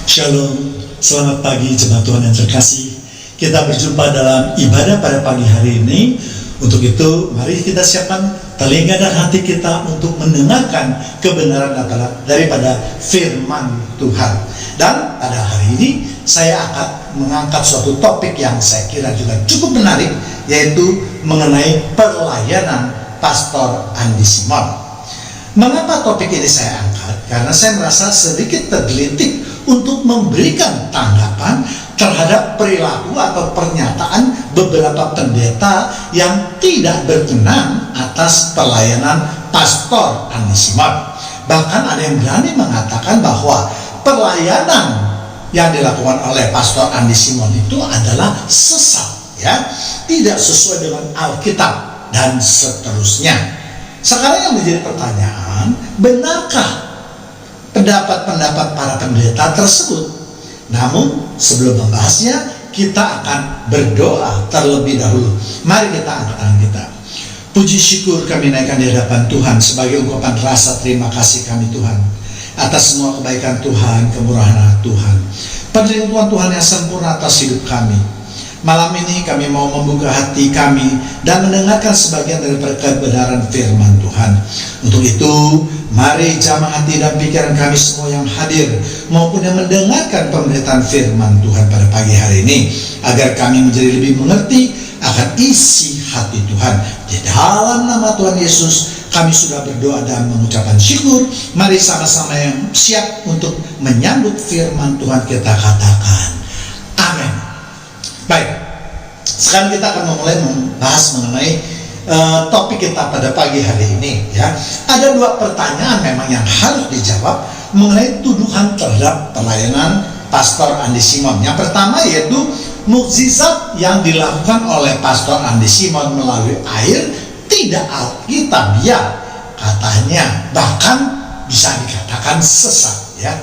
Shalom, selamat pagi jemaat Tuhan yang terkasih. Kita berjumpa dalam ibadah pada pagi hari ini. Untuk itu, mari kita siapkan telinga dan hati kita untuk mendengarkan kebenaran daripada firman Tuhan. Dan pada hari ini, saya akan mengangkat suatu topik yang saya kira juga cukup menarik, yaitu mengenai pelayanan Pastor Andi Simon. Mengapa topik ini saya angkat? Karena saya merasa sedikit tergelitik untuk memberikan tanggapan terhadap perilaku atau pernyataan beberapa pendeta yang tidak berkenan atas pelayanan Pastor Andi Simon. Bahkan ada yang berani mengatakan bahwa pelayanan yang dilakukan oleh Pastor Andi Simon itu adalah sesat, ya, tidak sesuai dengan Alkitab dan seterusnya. Sekarang yang menjadi pertanyaan, benarkah pendapat-pendapat para pendeta tersebut? Namun sebelum membahasnya, kita akan berdoa terlebih dahulu. Mari kita angkat tangan kita. Puji syukur kami naikkan di hadapan Tuhan sebagai ungkapan rasa terima kasih kami Tuhan atas semua kebaikan Tuhan, kemurahan Tuhan, perlindungan Tuhan yang sempurna atas hidup kami. Malam ini kami mau membuka hati kami dan mendengarkan sebagian dari kebenaran firman Tuhan. Untuk itu, mari jamah hati dan pikiran kami semua yang hadir maupun yang mendengarkan pemberitaan firman Tuhan pada pagi hari ini, agar kami menjadi lebih mengerti akan isi hati Tuhan. Di dalam nama Tuhan Yesus kami sudah berdoa dan mengucapkan syukur. Mari sama-sama yang siap untuk menyambut firman Tuhan kita katakan amin. Baik, sekarang kita akan memulai membahas mengenai topik kita pada pagi hari ini, ya. Ada dua pertanyaan memang yang harus dijawab mengenai tuduhan terhadap pelayanan Pastor Andi Simon. Yang pertama yaitu mukjizat yang dilakukan oleh Pastor Andi Simon melalui air tidak alkitabiah, katanya, bahkan bisa dikatakan sesat, ya.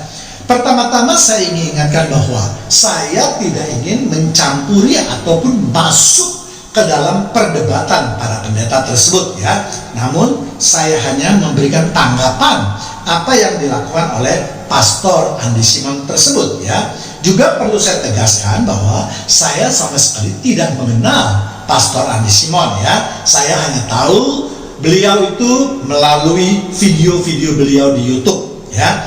Pertama-tama saya ingin ingatkan bahwa saya tidak ingin mencampuri ataupun masuk ke dalam perdebatan para pendeta tersebut, ya. Namun saya hanya memberikan tanggapan apa yang dilakukan oleh Pastor Andi Simon tersebut, ya. Juga perlu saya tegaskan bahwa saya sama sekali tidak mengenal Pastor Andi Simon, ya. Saya hanya tahu beliau itu melalui video-video beliau di YouTube, ya.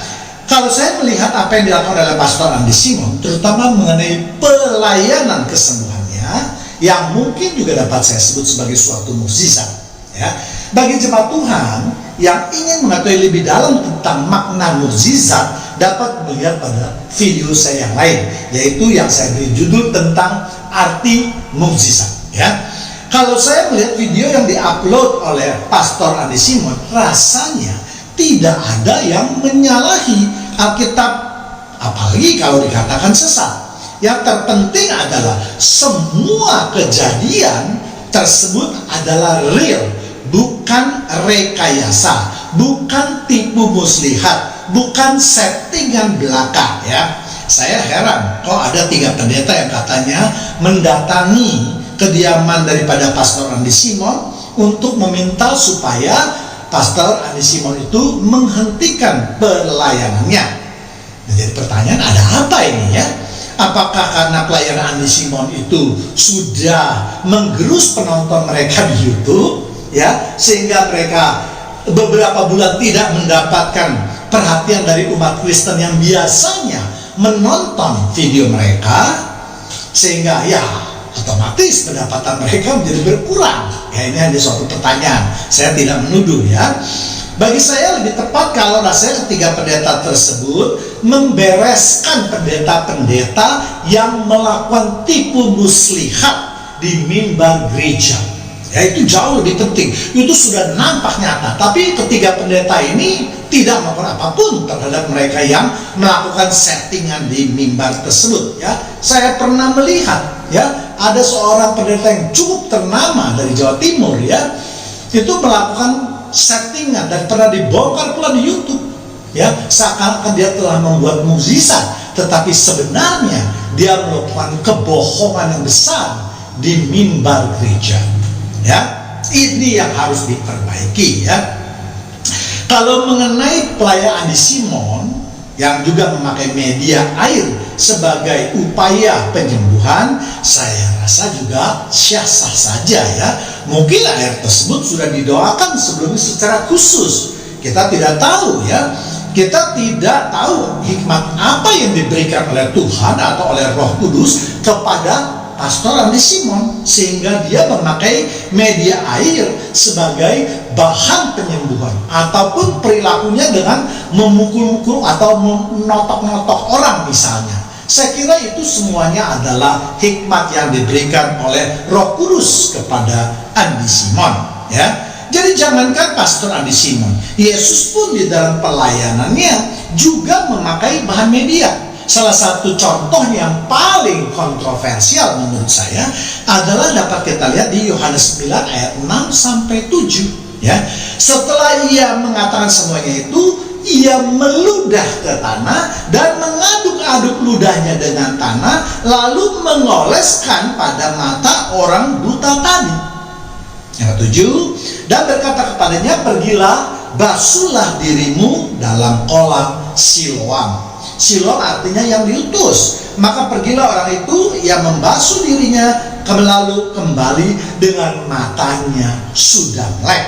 Kalau saya melihat apa yang dilakukan oleh Pastor Andi Simon, terutama mengenai pelayanan kesembuhannya, yang mungkin juga dapat saya sebut sebagai suatu mukjizat, ya. Bagi jemaat Tuhan yang ingin mengetahui lebih dalam tentang makna mukjizat, dapat melihat pada video saya yang lain, yaitu yang saya beri judul tentang arti mukjizat, ya. Kalau saya melihat video yang diupload oleh Pastor Andi Simon, rasanya tidak ada yang menyalahi Alkitab, apalagi kalau dikatakan sesat. Yang terpenting adalah semua kejadian tersebut adalah real, bukan rekayasa, bukan tipu muslihat, bukan settingan belaka, ya. Saya heran kok ada 3 pendeta yang katanya mendatangi kediaman daripada Pastor Andi Simon untuk meminta supaya Pastor Andi Simon itu menghentikan pelayanannya. Jadi pertanyaan, ada apa ini, ya? Apakah karena pelayanan Andi Simon itu sudah menggerus penonton mereka di YouTube, ya, sehingga mereka beberapa bulan tidak mendapatkan perhatian dari umat Kristen yang biasanya menonton video mereka, sehingga ya otomatis pendapatan mereka menjadi berkurang. Ya, ini hanya suatu pertanyaan. Saya tidak menuduh, ya. Bagi saya lebih tepat kalau rasanya ketiga pendeta tersebut membereskan pendeta-pendeta yang melakukan tipu muslihat di mimbar gereja. Ya, itu jauh lebih penting. Itu sudah nampak nyata. Tapi ketiga pendeta ini tidak melakukan apapun terhadap mereka yang melakukan settingan di mimbar tersebut, ya. Saya pernah melihat, ya, ada seorang pendeta yang cukup ternama dari Jawa Timur, ya, itu melakukan settingan dan pernah dibongkar pula di YouTube, ya, seakan-akan dia telah membuat mukjizat, tetapi sebenarnya dia melakukan kebohongan yang besar di mimbar gereja, ya. Ini yang harus diperbaiki, ya. Kalau mengenai pelayanan Andi Simon, yang juga memakai media air sebagai upaya penyembuhan, saya rasa juga sah-sah saja ya. Mungkin air tersebut sudah didoakan sebelumnya secara khusus. Kita tidak tahu ya. Kita tidak tahu hikmat apa yang diberikan oleh Tuhan atau oleh Roh Kudus kepada Pastor Andi Simon sehingga dia memakai media air sebagai bahan penyembuhan, ataupun perilakunya dengan memukul-mukul atau menotok-notok orang misalnya. Saya kira itu semuanya adalah hikmat yang diberikan oleh Roh Kudus kepada Andi Simon ya. Jadi jangankan Pastor Andi Simon, Yesus pun di dalam pelayanannya juga memakai bahan media. Salah satu contoh yang paling kontroversial menurut saya adalah dapat kita lihat di Yohanes 9 ayat 6 sampai 7 ya. Setelah ia mengatakan semuanya itu, ia meludah ke tanah dan mengaduk-aduk ludahnya dengan tanah, lalu mengoleskan pada mata orang buta tadi. Yang ketujuh, dan berkata kepadanya, pergilah, basuhlah dirimu dalam kolam Siloam. Siloam artinya yang diutus. Maka pergilah orang itu, ia membasuh dirinya, lalu kembali dengan matanya sudah melek.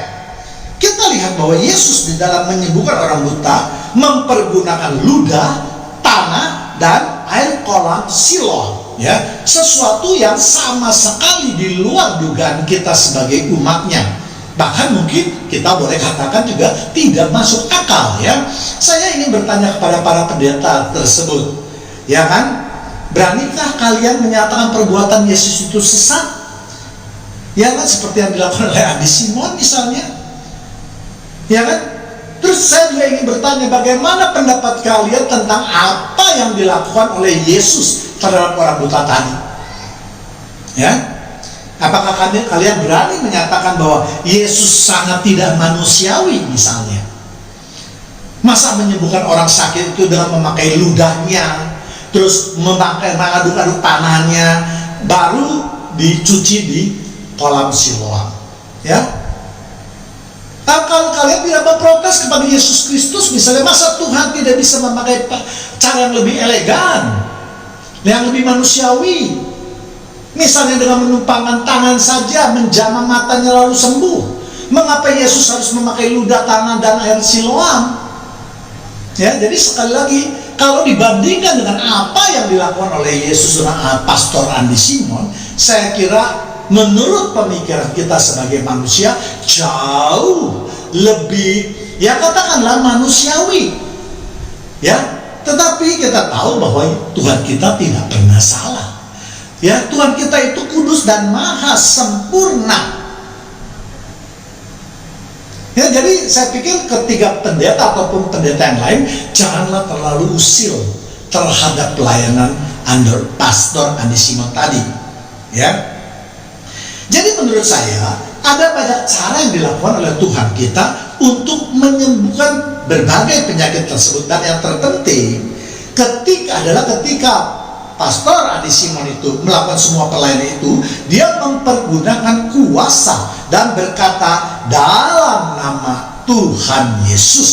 Kita lihat bahwa Yesus di dalam menyembuhkan orang buta mempergunakan ludah, tanah, dan air kolam Siloam ya. Sesuatu yang sama sekali di luar dugaan kita sebagai umatnya. Bahkan mungkin kita boleh katakan juga tidak masuk akal ya. Saya ingin bertanya kepada para pendeta tersebut, ya kan? Beranikah kalian menyatakan perbuatan Yesus itu sesat? Ya kan, seperti yang dilakukan oleh Andi Simon misalnya. Ya kan? Terus saya juga ingin bertanya, bagaimana pendapat kalian tentang apa yang dilakukan oleh Yesus terhadap orang buta tadi? Ya? Apakah kalian berani menyatakan bahwa Yesus sangat tidak manusiawi misalnya? Masa menyembuhkan orang sakit itu dengan memakai ludahnya, terus mengaduk-aduk tanahnya, baru dicuci di kolam Siloam ya? Kalau kalian tidak memprotes kepada Yesus Kristus misalnya, masa Tuhan tidak bisa memakai cara yang lebih elegan, yang lebih manusiawi? Misalnya dengan menumpangkan tangan saja, menjamah matanya lalu sembuh. Mengapa Yesus harus memakai ludah, tanah, dan air Siloam? Ya, jadi sekali lagi, kalau dibandingkan dengan apa yang dilakukan oleh Yesus dengan Pastor Andi Simon, saya kira menurut pemikiran kita sebagai manusia jauh lebih, ya katakanlah manusiawi. Ya, tetapi kita tahu bahwa Tuhan kita tidak pernah salah. Ya, Tuhan kita itu kudus dan maha sempurna. Ya, jadi saya pikir ketiga pendeta ataupun pendeta yang lain janganlah terlalu usil terhadap pelayanan under Pastor Andi Simon tadi. Ya. Jadi menurut saya ada banyak cara yang dilakukan oleh Tuhan kita untuk menyembuhkan berbagai penyakit tersebut, dan yang terpenting ketika Pastor Andi Simon itu melakukan semua pelayanan itu, dia mempergunakan kuasa dan berkata dalam nama Tuhan Yesus.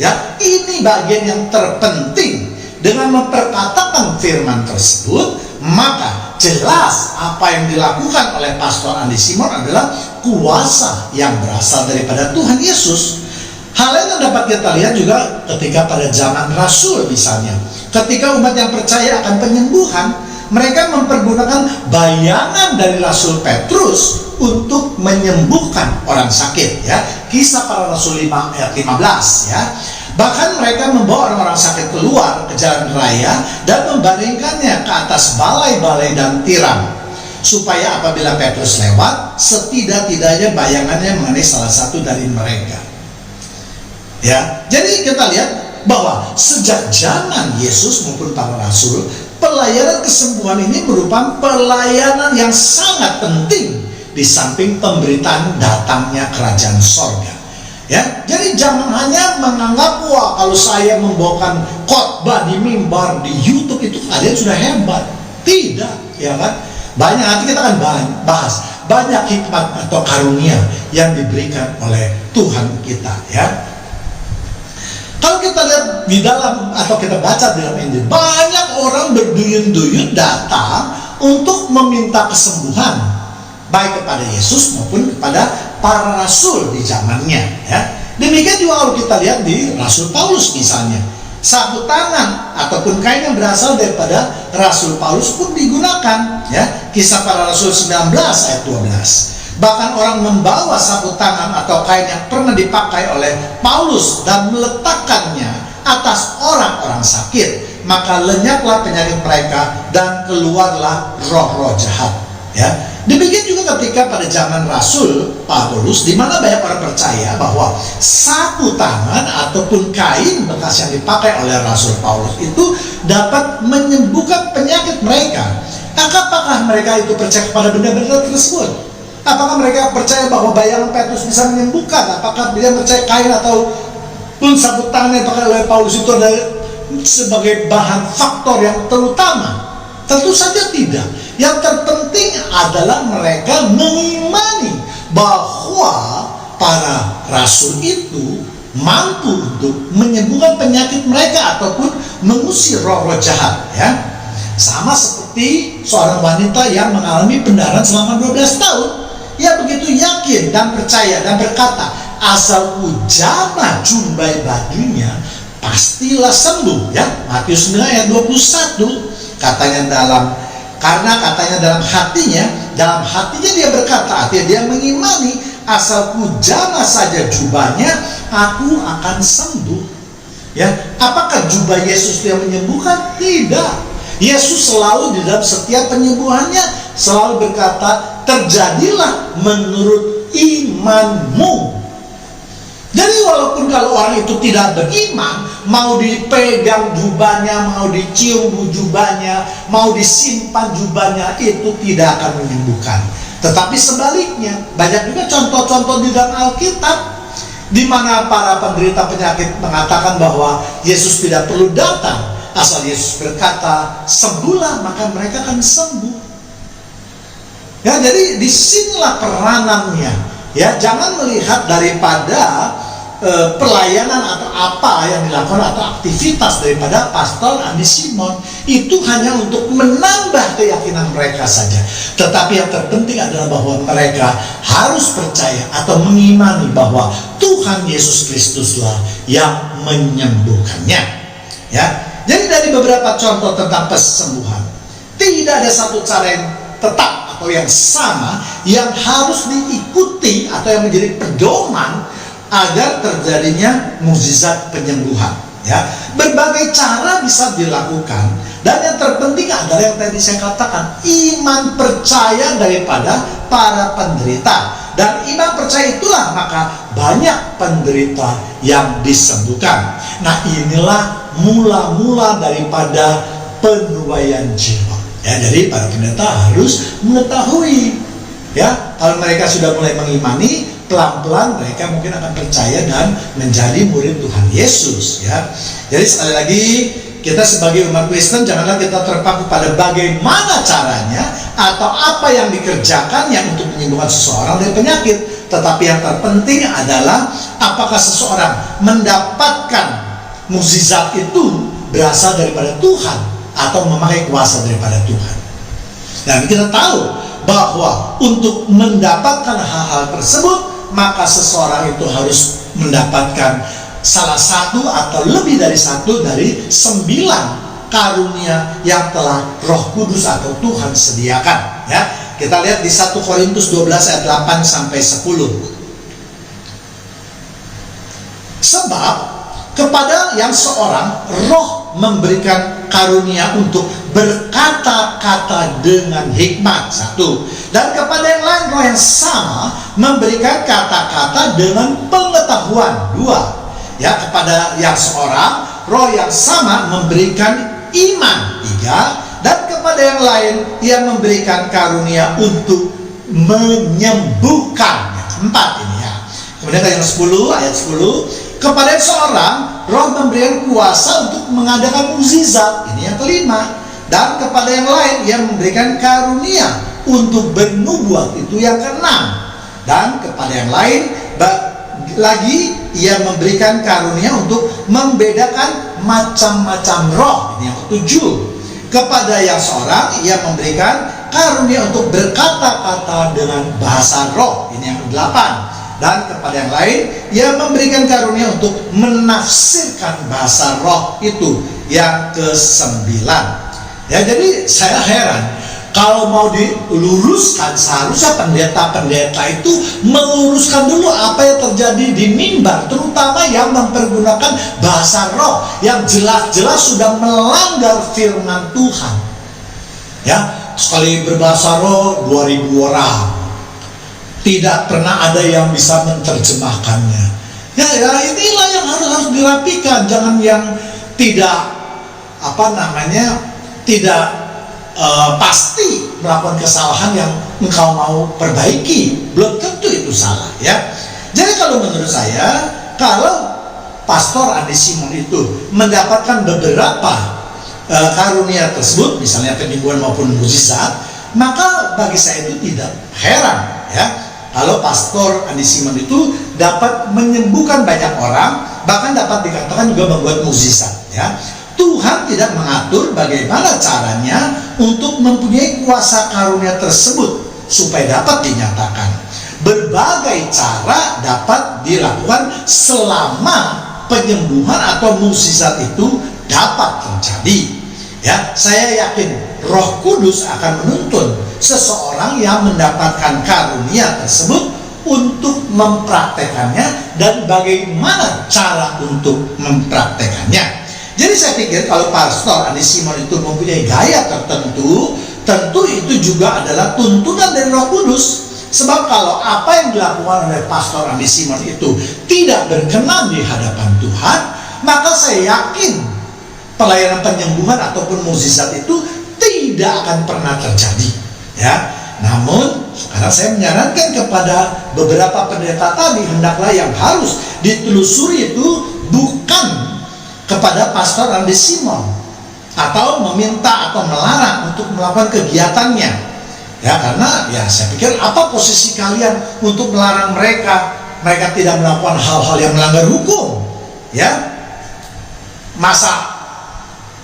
Ya, ini bagian yang terpenting. Dengan memperkatakan firman tersebut, maka jelas apa yang dilakukan oleh Pastor Andi Simon adalah kuasa yang berasal daripada Tuhan Yesus. Hal yang dapat kita lihat juga ketika pada zaman Rasul misalnya. Ketika umat yang percaya akan penyembuhan, mereka mempergunakan bayangan dari Rasul Petrus untuk menyembuhkan orang sakit ya. Kisah Para Rasul 5 ayat 15 ya. Bahkan mereka membawa orang-orang sakit keluar ke jalan raya dan membaringkannya ke atas balai-balai dan tiram, supaya apabila Petrus lewat, setidak-tidaknya bayangannya mengenai salah satu dari mereka. Ya, jadi kita lihat bahwa sejak zaman Yesus maupun para rasul, pelayanan kesembuhan ini merupakan pelayanan yang sangat penting di samping pemberitaan datangnya kerajaan sorga. Ya, jadi jangan hanya menganggap wah kalau saya membawakan khotbah di mimbar di YouTube itu kalian sudah hebat. Tidak, ya kan? Banyak, nanti kita akan bahas banyak hikmat atau karunia yang diberikan oleh Tuhan kita, ya. Kalau kita lihat di dalam, atau kita baca di dalam Injil, banyak orang berduyun-duyun datang untuk meminta kesembuhan, baik kepada Yesus maupun kepada para rasul di zamannya, ya. Demikian juga kalau kita lihat di Rasul Paulus misalnya, sabut tangan ataupun kain yang berasal daripada Rasul Paulus pun digunakan, ya. Kisah Para Rasul 19 ayat 12. Bahkan orang membawa sabut tangan atau kain yang pernah dipakai oleh Paulus dan meletakkannya atas orang-orang sakit, maka lenyaplah penyakit mereka dan keluarlah roh-roh jahat, ya. Demikian juga ketika pada zaman Rasul Paulus, di mana banyak orang percaya bahwa sabut tangan ataupun kain bekas yang dipakai oleh Rasul Paulus itu dapat menyembuhkan penyakit mereka. Apakah mereka itu percaya kepada benda-benda tersebut? Apakah mereka percaya bahwa bayangan Petrus bisa menyembuhkan? Apakah dia percaya kain atau pun sabut tangan yang dipakai oleh Paulus itu adalah sebagai bahan faktor yang terutama? Tentu saja tidak. Yang terpenting adalah mereka mengimani bahwa para rasul itu mampu untuk menyembuhkan penyakit mereka ataupun mengusir roh-roh jahat, ya. Sama seperti seorang wanita yang mengalami pendarahan selama 12 tahun. Ia begitu yakin dan percaya dan berkata, asal ku jamah jumbai bajunya, pastilah sembuh, ya. Matius 9 ayat 21. Katanya dalam hatinya dia berkata, artinya dia mengimani, asal ku jamah saja jubahnya, aku akan sembuh, ya. Apakah jubah Yesus yang menyembuhkan? Tidak. Yesus selalu di dalam setiap penyembuhannya selalu berkata, terjadilah menurut imanmu. Jadi walaupun kalau orang itu tidak beriman, mau dipegang jubahnya, mau dicium jubahnya, mau disimpan jubahnya, itu tidak akan menyembuhkan. Tetapi sebaliknya, banyak juga contoh-contoh di dalam Alkitab di mana para penderita penyakit mengatakan bahwa Yesus tidak perlu datang, asal Yesus berkata, sembuhlah, maka mereka akan sembuh. Ya, jadi disinilah peranannya. Ya, jangan melihat daripada pelayanan atau apa yang dilakukan atau aktivitas daripada Pastor Andi Simon itu hanya untuk menambah keyakinan mereka saja. Tetapi yang terpenting adalah bahwa mereka harus percaya atau mengimani bahwa Tuhan Yesus Kristuslah yang menyembuhkannya. Ya, jadi dari beberapa contoh tentang kesembuhan, tidak ada satu cara yang tetap atau yang sama yang harus diikuti atau yang menjadi pedoman agar terjadinya mukjizat penyembuhan, ya. Berbagai cara bisa dilakukan, dan yang terpenting adalah yang tadi saya katakan, iman percaya daripada para penderita, dan iman percaya itulah maka banyak penderita yang disembuhkan. Nah, inilah mula-mula daripada penuaian jiwa. Ya, jadi para pendeta harus mengetahui, ya, kalau mereka sudah mulai mengimani, pelan-pelan mereka mungkin akan percaya dan menjadi murid Tuhan Yesus, ya. Jadi sekali lagi, kita sebagai umat Kristen janganlah kita terpaku pada bagaimana caranya atau apa yang dikerjakannya untuk menyembuhkan seseorang dari penyakit, tetapi yang terpenting adalah apakah seseorang mendapatkan mukjizat itu berasal daripada Tuhan atau memakai kuasa daripada Tuhan. Dan kita tahu bahwa untuk mendapatkan hal-hal tersebut, maka seseorang itu harus mendapatkan salah satu atau lebih dari satu dari 9 karunia yang telah Roh Kudus atau Tuhan sediakan, ya. Kita lihat di 1 Korintus 12 ayat 8 sampai 10. Sebab kepada yang seorang Roh memberikan karunia untuk berkata-kata dengan hikmat, 1. Dan kepada yang lain Roh yang sama memberikan kata-kata dengan pengetahuan, 2. Ya, kepada yang seorang Roh yang sama memberikan iman, 3. Dan kepada yang lain Ia memberikan karunia untuk menyembuhkan, 4 ini, ya. Kemudian yang 10 ayat 10, kepada seorang Roh memberikan kuasa untuk mengadakan mukjizat, ini yang kelima. Dan kepada yang lain Ia memberikan karunia untuk bernubuat, itu yang keenam. Dan kepada yang lain lagi ia memberikan karunia untuk membedakan macam-macam roh. Ini yang ketujuh. Kepada yang seorang ia memberikan karunia untuk berkata-kata dengan bahasa roh. Ini yang kedelapan. Dan kepada yang lain ia memberikan karunia untuk menafsirkan bahasa roh. Itu yang kesembilan. Ya, jadi saya heran, kalau mau diluruskan, seharusnya pendeta-pendeta itu meluruskan dulu apa yang terjadi di mimbar, terutama yang mempergunakan bahasa roh yang jelas-jelas sudah melanggar firman Tuhan. Ya, sekali berbahasa roh 2000 orang, tidak pernah ada yang bisa menerjemahkannya. Ya, inilah yang harus dirapikan. Jangan yang tidak tidak pasti melakukan kesalahan yang engkau mau perbaiki. Belum tentu itu salah, ya. Jadi kalau menurut saya, kalau Pastor Andi Simon itu mendapatkan beberapa karunia tersebut, misalnya penyembuhan maupun mukjizat, maka bagi saya itu tidak heran, ya, kalau Pastor Andi Simon itu dapat menyembuhkan banyak orang, bahkan dapat dikatakan juga membuat mukjizat, ya. Tuhan tidak mengatur bagaimana caranya untuk mempunyai kuasa karunia tersebut supaya dapat dinyatakan. Berbagai cara dapat dilakukan selama penyembuhan atau mukjizat itu dapat terjadi. Ya, saya yakin Roh Kudus akan menuntun seseorang yang mendapatkan karunia tersebut untuk mempraktekannya dan bagaimana cara untuk mempraktekannya. Jadi saya pikir kalau Pastor Andi Simon itu mempunyai gaya tertentu, tentu itu juga adalah tuntunan dari Roh Kudus. Sebab kalau apa yang dilakukan oleh Pastor Andi Simon itu tidak berkenan di hadapan Tuhan, maka saya yakin pelayanan penyembuhan ataupun mukjizat itu tidak akan pernah terjadi. Ya, namun sekarang saya menyarankan kepada beberapa pendeta tadi, hendaklah yang harus ditelusuri itu bukan kepada Pastor Andi Simon atau meminta atau melarang untuk melakukan kegiatannya, ya, karena ya saya pikir apa posisi kalian untuk melarang mereka tidak melakukan hal-hal yang melanggar hukum, ya? Masa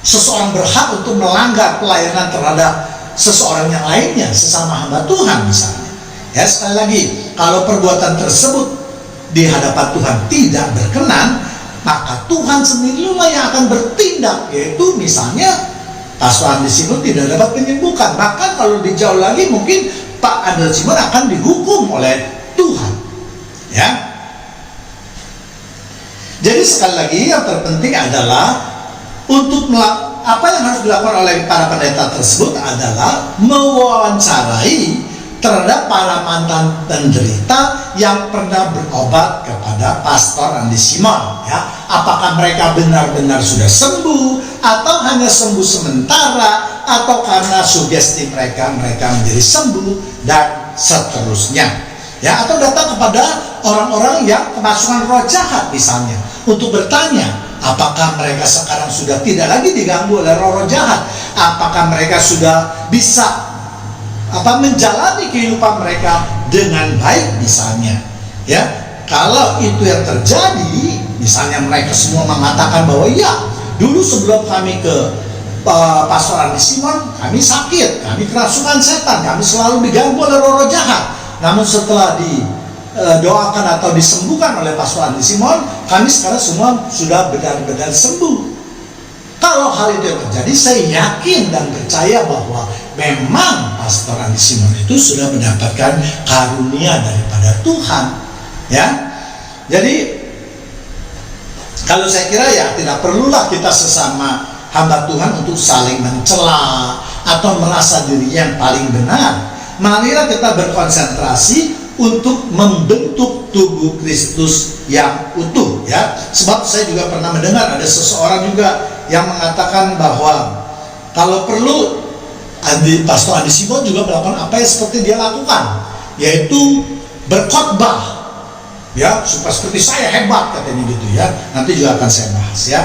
seseorang berhak untuk melanggar pelayanan terhadap seseorang yang lainnya, sesama hamba Tuhan misalnya, ya? Sekali lagi, kalau perbuatan tersebut di hadapan Tuhan tidak berkenan, maka Tuhan sendirilah yang akan bertindak, yaitu misalnya Pastor Andi Simon tidak dapat menyembuhkan, bahkan kalau dijauh lagi mungkin Pak Andi Simon akan dihukum oleh Tuhan, ya. Jadi sekali lagi yang terpenting adalah untuk apa yang harus dilakukan oleh para pendeta tersebut adalah mewawancarai terhadap para mantan penderita yang pernah berobat kepada Pastor Andi Simon, ya. Apakah mereka benar-benar sudah sembuh atau hanya sembuh sementara, atau karena sugesti mereka menjadi sembuh dan seterusnya, ya. Atau datang kepada orang-orang yang kemasukan roh jahat misalnya untuk bertanya, apakah mereka sekarang sudah tidak lagi diganggu oleh roh-roh jahat, apakah mereka sudah bisa menjalani kehidupan mereka dengan baik misalnya, ya. Kalau itu yang terjadi, misalnya mereka semua mengatakan bahwa ya, dulu sebelum kami ke Pastor Andi Simon, kami sakit, kami kerasukan setan, kami selalu diganggu oleh roh-roh jahat, namun setelah didoakan atau disembuhkan oleh Pastor Andi Simon, kami sekarang semua sudah benar-benar sembuh. Kalau hal itu yang terjadi, saya yakin dan percaya bahwa memang Pastor Andi Simon itu sudah mendapatkan karunia daripada Tuhan, ya. Jadi kalau saya kira ya tidak perlulah kita sesama hamba Tuhan untuk saling mencela atau merasa dirinya yang paling benar. Marilah kita berkonsentrasi untuk membentuk tubuh Kristus yang utuh, ya. Sebab saya juga pernah mendengar ada seseorang juga yang mengatakan bahwa kalau perlu Pastor Andi Simon juga melakukan apa yang seperti dia lakukan, yaitu berkhotbah, ya, supaya seperti saya hebat katanya gitu, ya. Nanti juga akan saya bahas, ya.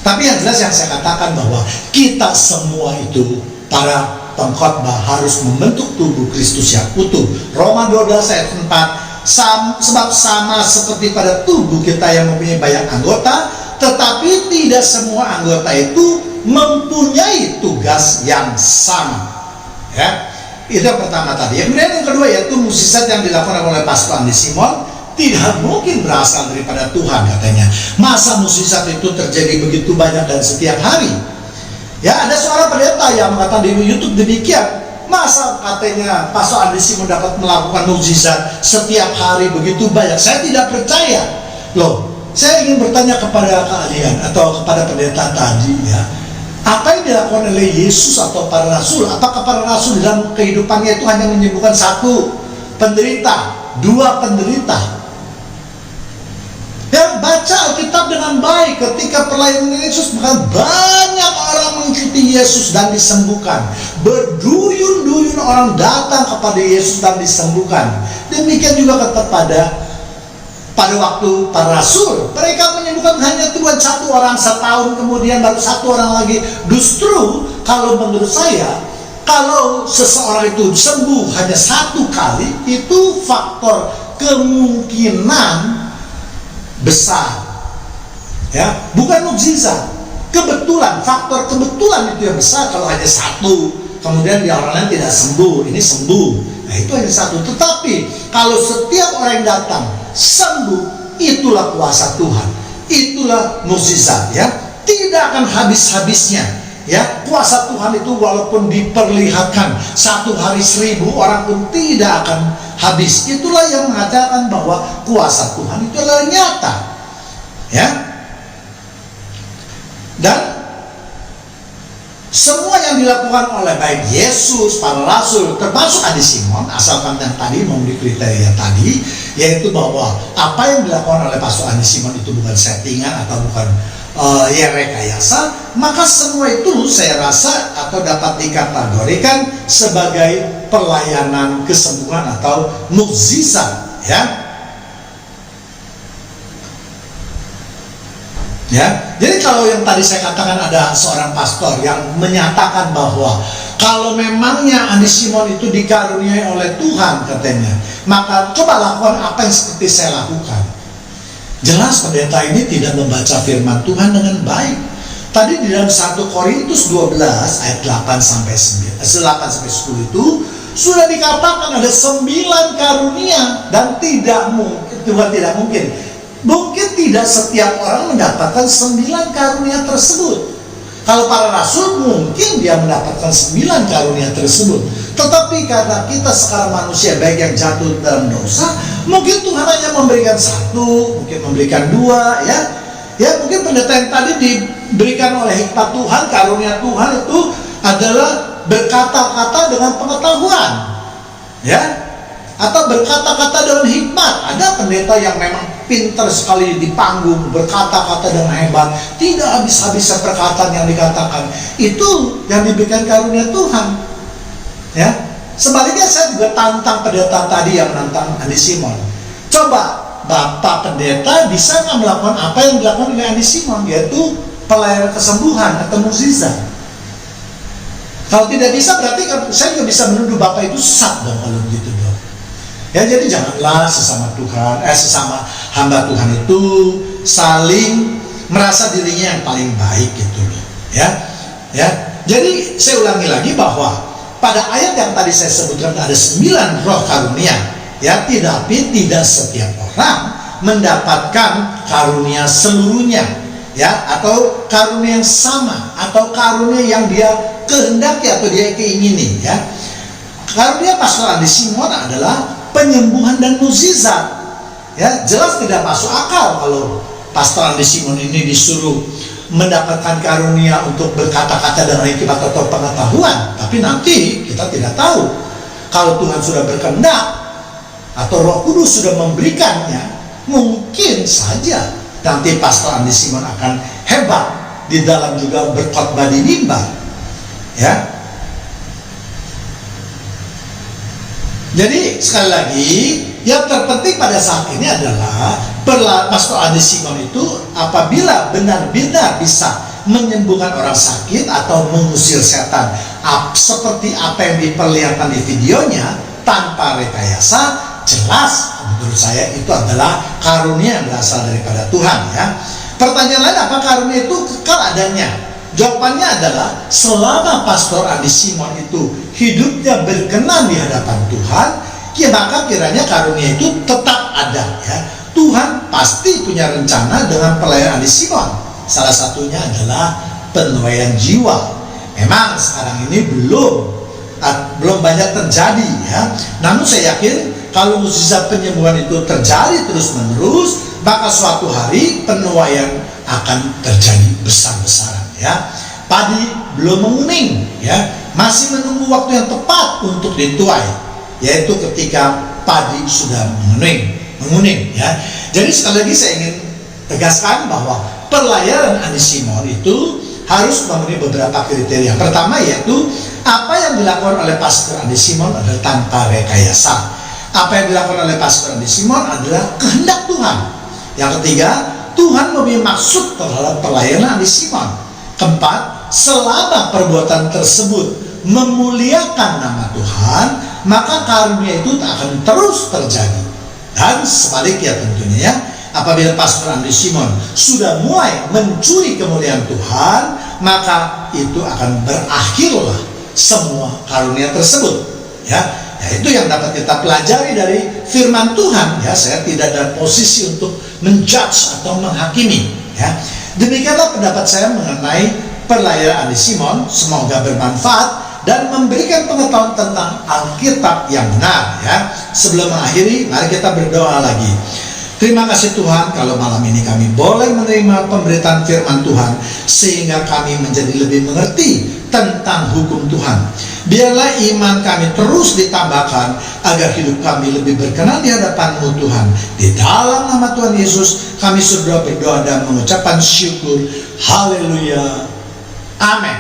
Tapi yang jelas yang saya katakan bahwa kita semua itu para pengkhotbah harus membentuk tubuh Kristus yang utuh. Roma 12 ayat 4, Sebab sama seperti pada tubuh kita yang mempunyai banyak anggota, tetapi tidak semua anggota itu mempunyai tugas yang sama. Ya, itu yang pertama tadi. Kemudian yang kedua yaitu mukjizat yang dilakukan oleh Pastor Andi Simon tidak mungkin berasal daripada Tuhan katanya. Masa mukjizat itu terjadi begitu banyak dan setiap hari? Ya, ada seorang pendeta yang mengatakan di YouTube demikian. Masa katanya Pastor Andi Simon dapat melakukan mukjizat setiap hari begitu banyak? Saya tidak percaya. Loh, saya ingin bertanya kepada kalian atau kepada pendeta tadi ya, apa yang dilakukan oleh Yesus atau para rasul? Apakah para rasul dalam kehidupannya itu hanya menyembuhkan satu penderita, dua penderita? Dan baca Alkitab dengan baik. Ketika pelayanan Yesus, maka banyak orang mengikuti Yesus dan disembuhkan. Berduyun-duyun orang datang kepada Yesus dan disembuhkan. Demikian juga pada waktu para rasul, mereka menyembuhkan hanya Tuhan satu orang, setahun kemudian baru satu orang lagi. Justru kalau menurut saya, kalau seseorang itu sembuh hanya satu kali, itu faktor kemungkinan besar, ya, bukan mukjizat. Kebetulan, faktor kebetulan itu yang besar. Kalau hanya satu, kemudian dia orang lain tidak sembuh, ini sembuh, nah itu hanya satu. Tetapi kalau setiap orang yang datang sembuh, itulah kuasa Tuhan, itulah mukjizat, ya, tidak akan habis-habisnya. Ya, kuasa Tuhan itu walaupun diperlihatkan 1 hari 1000 orang pun tidak akan habis. Itulah yang mengatakan bahwa kuasa Tuhan itu adalah nyata. Ya. Dan semua yang dilakukan oleh baik Yesus, para rasul, termasuk Andi Simon, asalkan yang tadi memenuhi kriteria tadi, yaitu bahwa apa yang dilakukan oleh Pastor Andi Simon itu bukan settingan atau bukan rekayasa, maka semua itu saya rasa atau dapat dikategorikan sebagai pelayanan kesembuhan atau mukjizat, ya. Ya, jadi kalau yang tadi saya katakan ada seorang pastor yang menyatakan bahwa kalau memangnya Andi Simon itu dikaruniai oleh Tuhan katanya, maka coba lakukan apa yang seperti saya lakukan. Jelas pendeta ini tidak membaca firman Tuhan dengan baik. Tadi di dalam 1 Korintus 12 ayat 8 sampai 10 itu sudah dikatakan ada 9 karunia dan tidak mungkin, Tuhan tidak mungkin. Mungkin tidak setiap orang mendapatkan 9 karunia tersebut. Kalau para rasul mungkin dia mendapatkan 9 karunia tersebut. Tetapi karena kita sekarang manusia baik yang jatuh dalam dosa, mungkin Tuhan hanya memberikan 1, mungkin memberikan 2, ya. Ya, mungkin pendeta yang tadi diberikan oleh hikmat Tuhan, karunia Tuhan itu adalah berkata-kata dengan pengetahuan, ya, atau berkata-kata dengan hikmat. Ada pendeta yang memang pintar sekali di panggung, berkata-kata dengan hebat, tidak habis-habisnya perkataan yang dikatakan. Itu yang diberikan karunia Tuhan. Ya, sebaliknya saya juga tantang pendeta tadi yang menantang Andi Simon. Coba Bapak pendeta bisa nggak melakukan apa yang dilakukan oleh Andi Simon, yaitu pelayanan kesembuhan atau mukjizat? Kalau tidak bisa, berarti saya juga bisa menuduh Bapak itu sesat dong kalau begitu dong. Ya, jadi janganlah sesama hamba Tuhan itu saling merasa dirinya yang paling baik gitu loh. Ya, ya. Jadi saya ulangi lagi bahwa pada ayat yang tadi saya sebutkan ada 9 roh karunia, ya, tapi tidak setiap orang mendapatkan karunia seluruhnya, ya, atau karunia yang sama, atau karunia yang dia kehendaki atau dia keingini, ya. Karunia Pastor Andi Simon adalah penyembuhan dan mukjizat. Ya, jelas tidak masuk akal kalau Pastor Andi Simon ini disuruh mendapatkan karunia untuk berkata-kata dengan hikmat atau pengetahuan. Tapi nanti kita tidak tahu. Kalau Tuhan sudah berkehendak atau Roh Kudus sudah memberikannya, mungkin saja nanti Pastor Andi Simon akan hebat di dalam juga berkhotbah di mimbar. Ya. Jadi sekali lagi, yang terpenting pada saat ini adalah Pastor Andi Simon itu apabila benar-benar bisa menyembuhkan orang sakit atau mengusir setan seperti apa yang diperlihatkan di videonya tanpa rekayasa, jelas menurut saya itu adalah karunia yang berasal daripada Tuhan ya. Pertanyaan lain, apa karunia itu kekal adanya? Jawabannya adalah selama Pastor Andi Simon itu hidupnya berkenan di hadapan Tuhan, ya maka kiranya karunia itu tetap ada ya. Tuhan pasti punya rencana dengan pelayanan Andi Simon. Salah satunya adalah penuaian jiwa. Memang sekarang ini belum banyak terjadi ya. Namun saya yakin kalau mukjizat penyembuhan itu terjadi terus-menerus, maka suatu hari penuaian akan terjadi besar-besaran ya. Padi belum menguning ya, masih menunggu waktu yang tepat untuk dituai, yaitu ketika padi sudah menguning ya. Jadi sekali lagi saya ingin tegaskan bahwa pelayanan Andi Simon itu harus memenuhi beberapa kriteria. Pertama yaitu apa yang dilakukan oleh Pastor Andi Simon adalah tanpa rekayasa. Apa yang dilakukan oleh Pastor Andi Simon adalah kehendak Tuhan. Yang ketiga, Tuhan mempunyai maksud terhadap pelayanan Andi Simon. Keempat, selama perbuatan tersebut memuliakan nama Tuhan, maka karunia itu akan terus terjadi. Dan sebaliknya tentunya ya, apabila Pastor Andi Simon sudah mulai mencuri kemuliaan Tuhan, maka itu akan berakhirlah semua karunia tersebut ya. Itu yang dapat kita pelajari dari firman Tuhan ya. Saya tidak dalam posisi untuk menjudge atau menghakimi ya. Demikianlah pendapat saya mengenai pelayanan Andi Simon. Semoga bermanfaat dan memberikan pengetahuan tentang Alkitab yang benar ya. Sebelum mengakhiri, mari kita berdoa lagi. Terima kasih Tuhan kalau malam ini kami boleh menerima pemberitaan firman Tuhan, sehingga kami menjadi lebih mengerti tentang hukum Tuhan. Biarlah iman kami terus ditambahkan agar hidup kami lebih berkenan di hadapan-Mu Tuhan. Di dalam nama Tuhan Yesus kami sudah berdoa dan mengucapkan syukur. Haleluya. Amin.